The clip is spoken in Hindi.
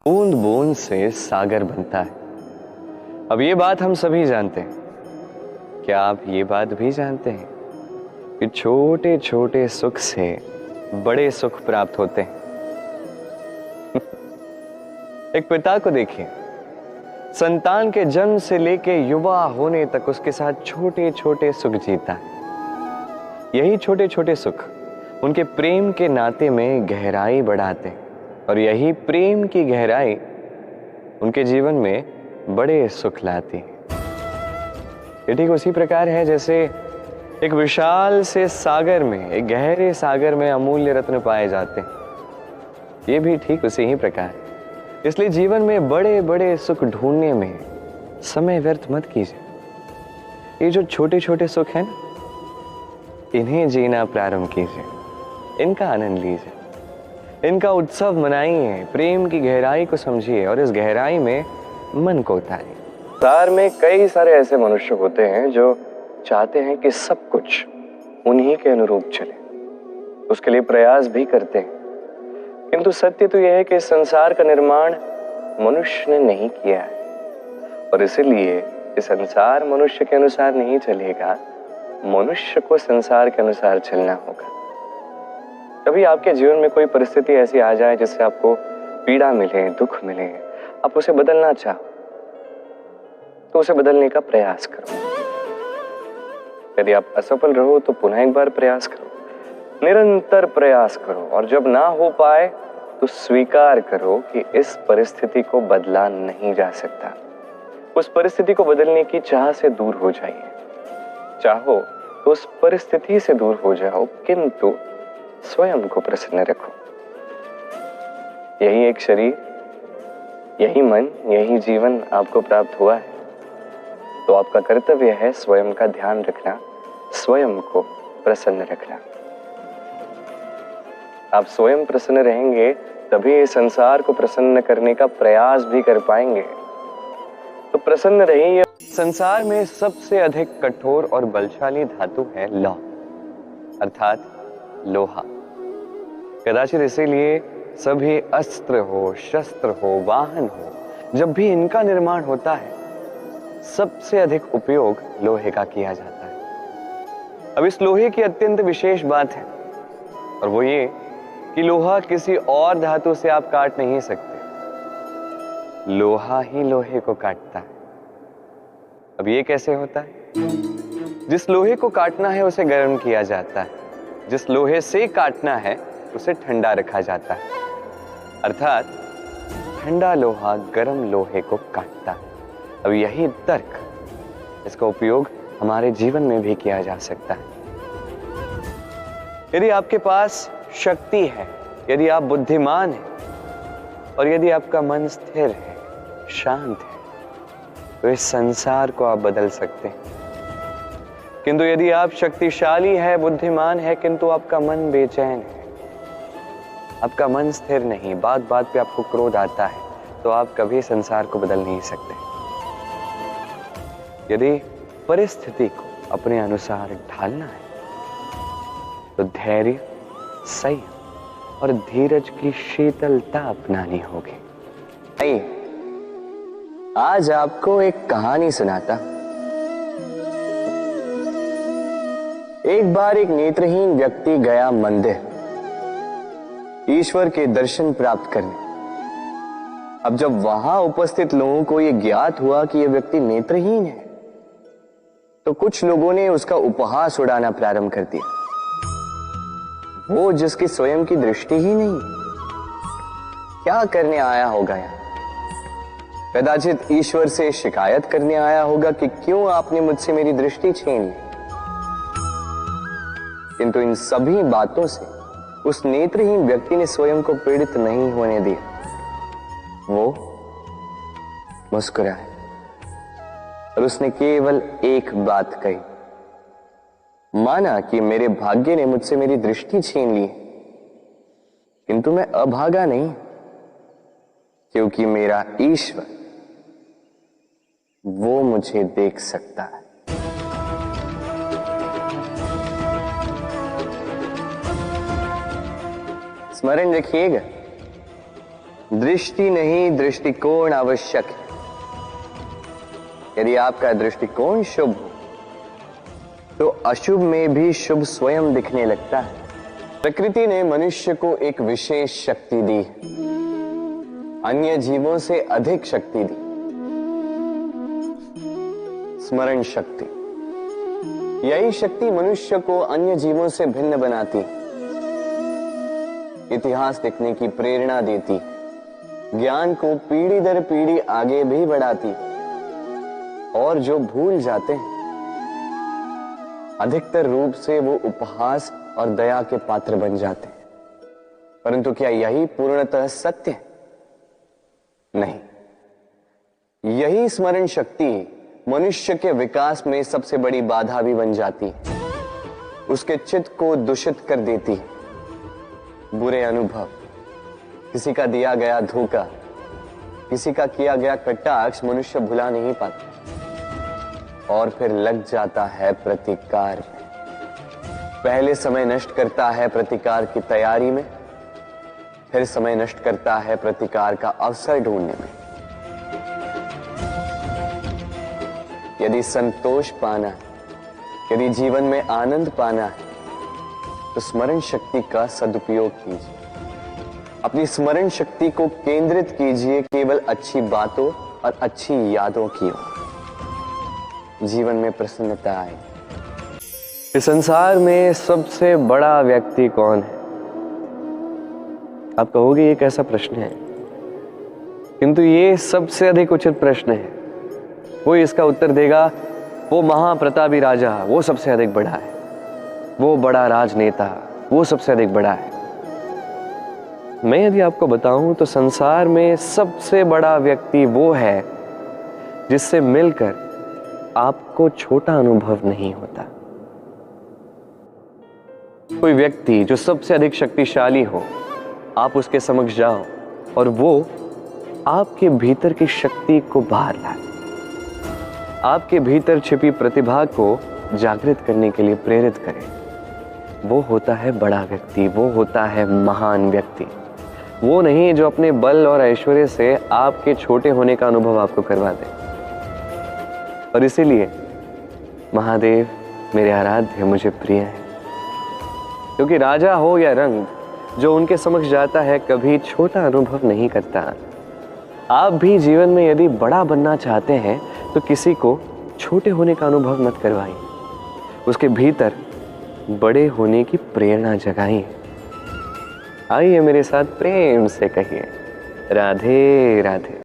बूंद बूंद से सागर बनता है। अब ये बात हम सभी जानते हैं। क्या आप ये बात भी जानते हैं कि छोटे छोटे सुख से बड़े सुख प्राप्त होते हैं? एक पिता को देखिए, संतान के जन्म से लेके युवा होने तक उसके साथ छोटे छोटे सुख जीता है। यही छोटे छोटे सुख उनके प्रेम के नाते में गहराई बढ़ाते हैं और यही प्रेम की गहराई उनके जीवन में बड़े सुख लाती है। ये ठीक उसी प्रकार है जैसे एक विशाल से सागर में, एक गहरे सागर में अमूल्य रत्न पाए जाते हैं। ये भी ठीक उसी ही प्रकार है। इसलिए जीवन में बड़े बड़े सुख ढूंढने में समय व्यर्थ मत कीजिए। ये जो छोटे छोटे सुख हैं ना, इन्हें जीना प्रारंभ कीजिए, इनका आनंद लीजिए, इनका उत्सव मनाइए, प्रेम की गहराई को समझिए और इस गहराई में मन को उतारिए। संसार में कई सारे ऐसे मनुष्य होते हैं जो चाहते हैं कि सब कुछ उन्हीं के अनुरूप चले, उसके लिए प्रयास भी करते हैं, किंतु सत्य तो यह है कि संसार का निर्माण मनुष्य ने नहीं किया है और इसीलिए ये संसार मनुष्य के अनुसार नहीं चलेगा, मनुष्य को संसार के अनुसार चलना होगा। कभी आपके जीवन में कोई परिस्थिति ऐसी आ जाए जिससे आपको पीड़ा मिले, दुख मिले, आप उसे बदलना चाहो तो उसे बदलने का प्रयास करो। यदि आप असफल रहो तो पुनः एक बार प्रयास करो, निरंतर प्रयास करो और जब ना हो पाए तो स्वीकार करो कि इस परिस्थिति को बदला नहीं जा सकता। उस परिस्थिति को बदलने की चाह से दूर हो जाइए। चाहो तो उस परिस्थिति से दूर हो जाओ, किंतु स्वयं को प्रसन्न रखो। यही एक शरीर, यही मन, यही जीवन आपको प्राप्त हुआ है, तो आपका कर्तव्य है स्वयं का ध्यान रखना, स्वयं को प्रसन्न रखना। आप स्वयं प्रसन्न रहेंगे तभी इस संसार को प्रसन्न करने का प्रयास भी कर पाएंगे। तो प्रसन्न रहिए। संसार में सबसे अधिक कठोर और बलशाली धातु है लौह, अर्थात लोहा। कदाचित इसीलिए सभी अस्त्र हो, शस्त्र हो, वाहन हो, जब भी इनका निर्माण होता है सबसे अधिक उपयोग लोहे का किया जाता है। अब इस लोहे की अत्यंत विशेष बात है और वो ये कि लोहा किसी और धातु से आप काट नहीं सकते, लोहा ही लोहे को काटता है। अब ये कैसे होता है? जिस लोहे को काटना है उसे गर्म किया जाता है, जिस लोहे से काटना है उसे ठंडा रखा जाता है, अर्थात ठंडा लोहा गर्म लोहे को काटता है। अब यही तर्क, इसका उपयोग हमारे जीवन में भी किया जा सकता है। यदि आपके पास शक्ति है, यदि आप बुद्धिमान हैं और यदि आपका मन स्थिर है, शांत है, तो इस संसार को आप बदल सकते हैं। किंतु यदि आप शक्तिशाली है, बुद्धिमान है, किंतु आपका मन बेचैन है, आपका मन स्थिर नहीं, बात बात पे आपको क्रोध आता है, तो आप कभी संसार को बदल नहीं सकते। यदि परिस्थिति को अपने अनुसार ढालना है तो धैर्य, संयम और धीरज की शीतलता अपनानी होगी। आइए आज आपको एक कहानी सुनाता। एक बार एक नेत्रहीन व्यक्ति गया मंदिर ईश्वर के दर्शन प्राप्त करने। अब जब वहां उपस्थित लोगों को यह ज्ञात हुआ कि यह व्यक्ति नेत्रहीन है, तो कुछ लोगों ने उसका उपहास उड़ाना प्रारंभ कर दिया। वो जिसकी स्वयं की दृष्टि ही नहीं, क्या करने आया होगा यहाँ? कदाचित ईश्वर से शिकायत करने आया होगा कि क्यों आपने मुझसे मेरी दृष्टि छीन ली। किंतु इन सभी बातों से उस नेत्रहीन व्यक्ति ने स्वयं को पीड़ित नहीं होने दिया। वो मुस्कुराया और उसने केवल एक बात कही, माना कि मेरे भाग्य ने मुझसे मेरी दृष्टि छीन ली, किंतु मैं अभागा नहीं, क्योंकि मेरा ईश्वर वो मुझे देख सकता है। स्मरण रखिएगा, दृष्टि नहीं, दृष्टिकोण आवश्यक है। यदि आपका दृष्टिकोण शुभ हो तो अशुभ में भी शुभ स्वयं दिखने लगता है। प्रकृति ने मनुष्य को एक विशेष शक्ति दी, अन्य जीवों से अधिक शक्ति दी, स्मरण शक्ति। यही शक्ति मनुष्य को अन्य जीवों से भिन्न बनाती, इतिहास लिखने की प्रेरणा देती, ज्ञान को पीढ़ी दर पीढ़ी आगे भी बढ़ाती। और जो भूल जाते हैं अधिकतर रूप से वो उपहास और दया के पात्र बन जाते हैं। परंतु क्या यही पूर्णतः सत्य है? नहीं। यही स्मरण शक्ति मनुष्य के विकास में सबसे बड़ी बाधा भी बन जाती है, उसके चित्त को दूषित कर देती है। बुरे अनुभव, किसी का दिया गया धोखा, किसी का किया गया कटाक्ष मनुष्य भुला नहीं पाता और फिर लग जाता है प्रतिकार में। पहले समय नष्ट करता है प्रतिकार की तैयारी में, फिर समय नष्ट करता है प्रतिकार का अवसर ढूंढने में। यदि संतोष पाना है, यदि जीवन में आनंद पाना है, तो स्मरण शक्ति का सदुपयोग कीजिए। अपनी स्मरण शक्ति को केंद्रित कीजिए केवल अच्छी बातों और अच्छी यादों की ओर। जीवन में प्रसन्नता आए। इस संसार में सबसे बड़ा व्यक्ति कौन है? आप कहोगे ये कैसा प्रश्न है, किंतु ये सबसे अधिक उचित प्रश्न है। कोई इसका उत्तर देगा वो महाप्रतापी राजा, वो सबसे अधिक बड़ा है, वो बड़ा राजनेता, वो सबसे अधिक बड़ा है। मैं यदि आपको बताऊं तो संसार में सबसे बड़ा व्यक्ति वो है जिससे मिलकर आपको छोटा अनुभव नहीं होता। कोई व्यक्ति जो सबसे अधिक शक्तिशाली हो, आप उसके समक्ष जाओ और वो आपके भीतर की शक्ति को बाहर लाए, आपके भीतर छिपी प्रतिभा को जागृत करने के लिए प्रेरित करे। वो होता है बड़ा व्यक्ति, वो होता है महान व्यक्ति। वो नहीं जो अपने बल और ऐश्वर्य से आपके छोटे होने का अनुभव आपको करवा दे। और इसीलिए महादेव मेरे आराध्य मुझे प्रिय है, क्योंकि राजा हो या रंग, जो उनके समक्ष जाता है कभी छोटा अनुभव नहीं करता। आप भी जीवन में यदि बड़ा बनना चाहते हैं तो किसी को छोटे होने का अनुभव मत करवाइए, उसके भीतर बड़े होने की प्रेरणा जगाइए। आइए मेरे साथ प्रेम से कहिए राधे राधे।